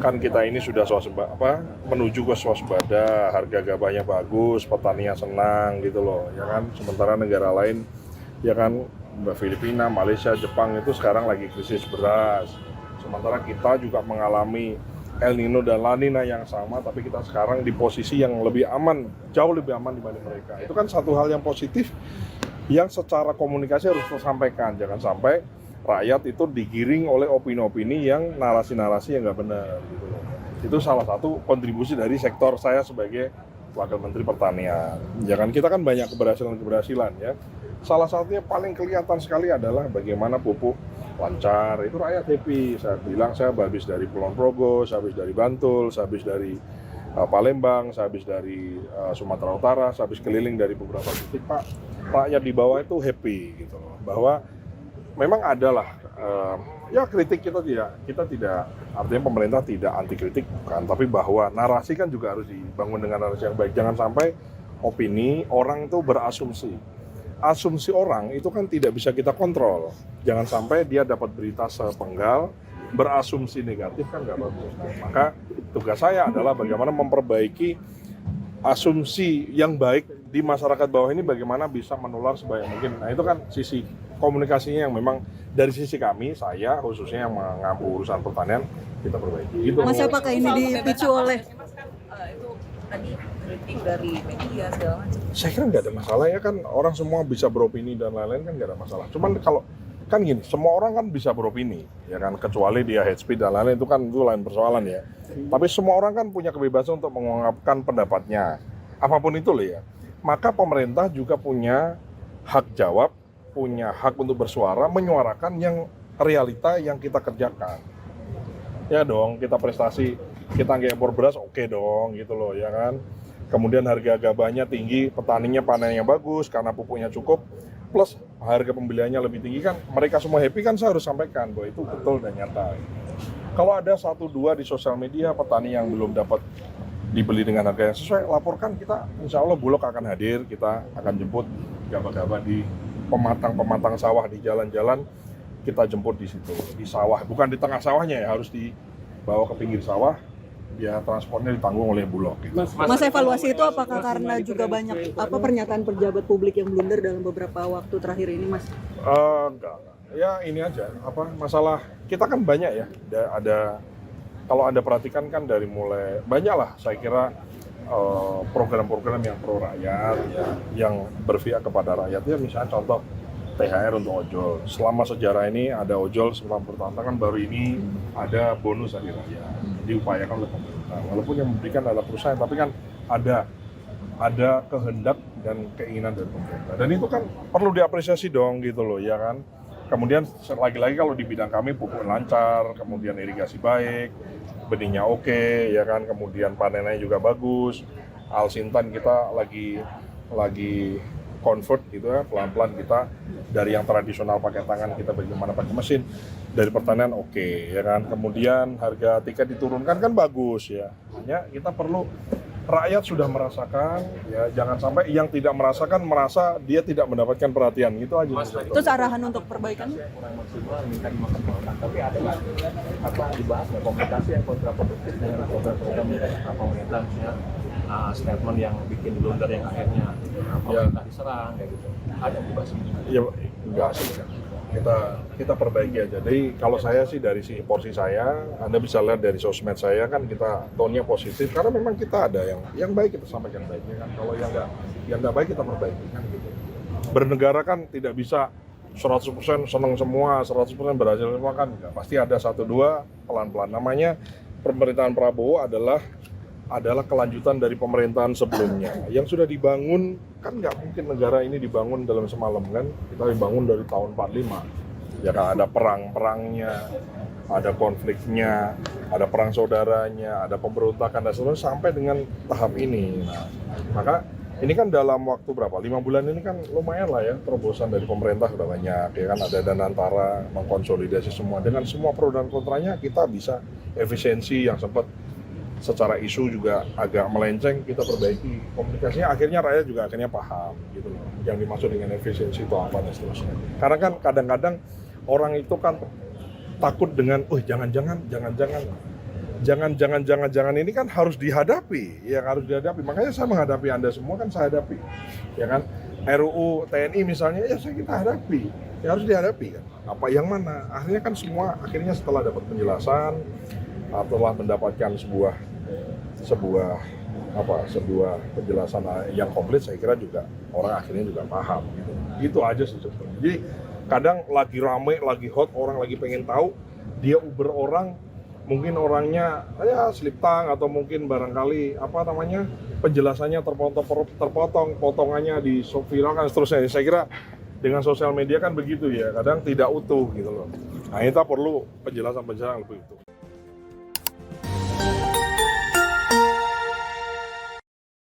kan kita ini sudah menuju ke swasembada, harga gabahnya bagus, petaninya senang gitu loh, ya kan. Sementara negara lain, ya kan, Filipina, Malaysia, Jepang itu sekarang lagi krisis beras. Sementara kita juga mengalami El Nino dan La Nina yang sama, tapi kita sekarang di posisi yang lebih aman, jauh lebih aman dibanding mereka. Itu kan satu hal yang positif yang secara komunikasi harus tersampaikan. Jangan sampai rakyat itu digiring oleh opini-opini yang narasi-narasi yang nggak benar gitu loh. Itu salah satu kontribusi dari sektor saya sebagai Wakil Menteri Pertanian. Jangan kita kan banyak keberhasilan ya. Salah satunya paling kelihatan sekali adalah bagaimana pupuk lancar, itu rakyat happy. Saya bilang saya habis dari Kulon Progo, saya habis dari Bantul, saya habis dari Palembang, saya habis dari Sumatera Utara, saya habis keliling dari beberapa titik, Pak. Rakyat di bawah itu happy gitu loh, bahwa memang adalah ya kritik kita tidak artinya pemerintah tidak anti kritik bukan, tapi bahwa narasi kan juga harus dibangun dengan narasi yang baik. Jangan sampai opini orang itu asumsi orang itu kan tidak bisa kita kontrol. Jangan sampai dia dapat berita sepenggal berasumsi negatif, kan nggak bagus. Maka tugas saya adalah bagaimana memperbaiki asumsi yang baik di masyarakat bawah ini, bagaimana bisa menular sebaik mungkin. Nah itu kan sisi komunikasinya yang memang dari sisi kami, saya khususnya yang mengampu urusan pertanian, kita perbaiki. Gitu. Mas, apakah ini dipicu oleh itu tadi kritik dari media segala macam? Saya kira nggak ada masalah ya, kan orang semua bisa beropini dan lain-lain, kan nggak ada masalah. Cuman kalau kan gini, semua orang kan bisa beropini, ya kan, kecuali dia hate speech dan lain-lain, itu kan itu lain persoalan ya. Tapi semua orang kan punya kebebasan untuk mengungkapkan pendapatnya, apapun itu loh ya. Maka pemerintah juga punya hak jawab, punya hak untuk bersuara, menyuarakan yang realita yang kita kerjakan. Ya dong, kita prestasi, kita nggak impor beras, oke dong, gitu loh, ya kan. Kemudian harga gabahnya tinggi, petaninya panennya bagus karena pupuknya cukup, plus harga pembeliannya lebih tinggi, kan mereka semua happy, kan saya harus sampaikan bahwa itu betul dan nyata. Kalau ada 1-2 di sosial media petani yang belum dapat dibeli dengan harga yang sesuai, laporkan, kita insya Allah Bulog akan hadir, kita akan jemput gabah-gabah di pematang sawah, di jalan-jalan, kita jemput di situ, di sawah, bukan di tengah sawahnya ya, harus dibawa ke pinggir sawah, ya transportnya ditanggung oleh Bulog. Gitu. Mas, evaluasi itu apakah karena juga banyak pernyataan pejabat publik yang blunder dalam beberapa waktu terakhir ini, Mas? Enggak. Ya ini aja, masalah kita kan banyak ya, ada kalau Anda perhatikan kan dari mulai banyak lah, saya kira program-program yang pro rakyat ya, yang berpihak kepada rakyat ya, misalnya contoh THR untuk ojol. Selama sejarah ini ada ojol selama bertahun-tahun, kan baru ini ada bonus hari raya, diupayakan oleh pemerintah. Walaupun yang memberikan adalah perusahaan, tapi kan ada kehendak dan keinginan dari pemerintah. Dan itu kan perlu diapresiasi dong gitu loh, ya kan. Kemudian lagi-lagi kalau di bidang kami pupuk lancar, kemudian irigasi baik, benihnya oke, ya kan, kemudian panennya juga bagus. Alsintan kita lagi convert gitu ya, pelan-pelan kita dari yang tradisional pakai tangan kita bagaimana pakai mesin, dari pertanian oke, ya kan. Kemudian harga tiket diturunkan, kan bagus ya. Hanya kita perlu, rakyat sudah merasakan ya, jangan sampai yang tidak merasakan merasa dia tidak mendapatkan perhatian, gitu aja. Terus arahan untuk perbaikan? Kurang maksimal minta dimaksimalkan, tapi ada nggak apa dibahas nggak komunikasi yang kontraproduktif dengan program-program pemerintah, misalnya statement yang bikin blunder yang akhirnya pemerintah diserang kayak gitu, ada dibahas? Ya enggak sih, kita perbaiki aja. Jadi kalau saya sih dari sisi porsi saya, Anda bisa lihat dari sosmed saya kan, kita tone-nya positif karena memang kita ada yang baik, kita sampaikan baiknya kan. Kalau yang nggak baik kita perbaiki kan gitu. Bernegara kan tidak bisa 100% senang semua, 100% berhasil semua kan enggak. Pasti ada 1-2 pelan-pelan. Namanya pemerintahan Prabowo adalah kelanjutan dari pemerintahan sebelumnya yang sudah dibangun. Kan nggak mungkin negara ini dibangun dalam semalam kan, kita dibangun dari tahun 45 ya kan, ada perang-perangnya, ada konfliknya, ada perang saudaranya, ada pemberontakan dan seterusnya sampai dengan tahap ini. Nah, maka ini kan dalam waktu berapa, 5 bulan ini kan lumayan lah ya, terobosan dari pemerintah sudah banyak ya kan, ada Danantara mengkonsolidasi semua, dengan semua pro dan kontranya kita bisa efisiensi yang sempat secara isu juga agak melenceng, kita perbaiki komunikasinya, akhirnya rakyat juga akhirnya paham gitu loh, yang dimaksud dengan efisiensi itu apa dan seterusnya. Karena kan kadang-kadang orang itu kan takut dengan, jangan-jangan jangan ini kan harus dihadapi, ya harus dihadapi. Makanya saya menghadapi Anda semua kan saya hadapi, ya kan. RUU TNI misalnya ya kita hadapi, ya harus dihadapi kan. Apa yang mana? Akhirnya kan semua setelah dapat penjelasan, setelah mendapatkan sebuah penjelasan yang komplit, saya kira juga orang akhirnya juga paham gitu. Itu aja sih sebetulnya. Jadi kadang lagi rame, lagi hot, orang lagi pengen tahu, dia uber orang, mungkin orangnya ya slip tang atau mungkin barangkali penjelasannya terpotong, potongannya diviralkan seterusnya. Saya kira dengan sosial media kan begitu ya, kadang tidak utuh gitu loh. Nah, kita perlu penjelasan lebih utuh.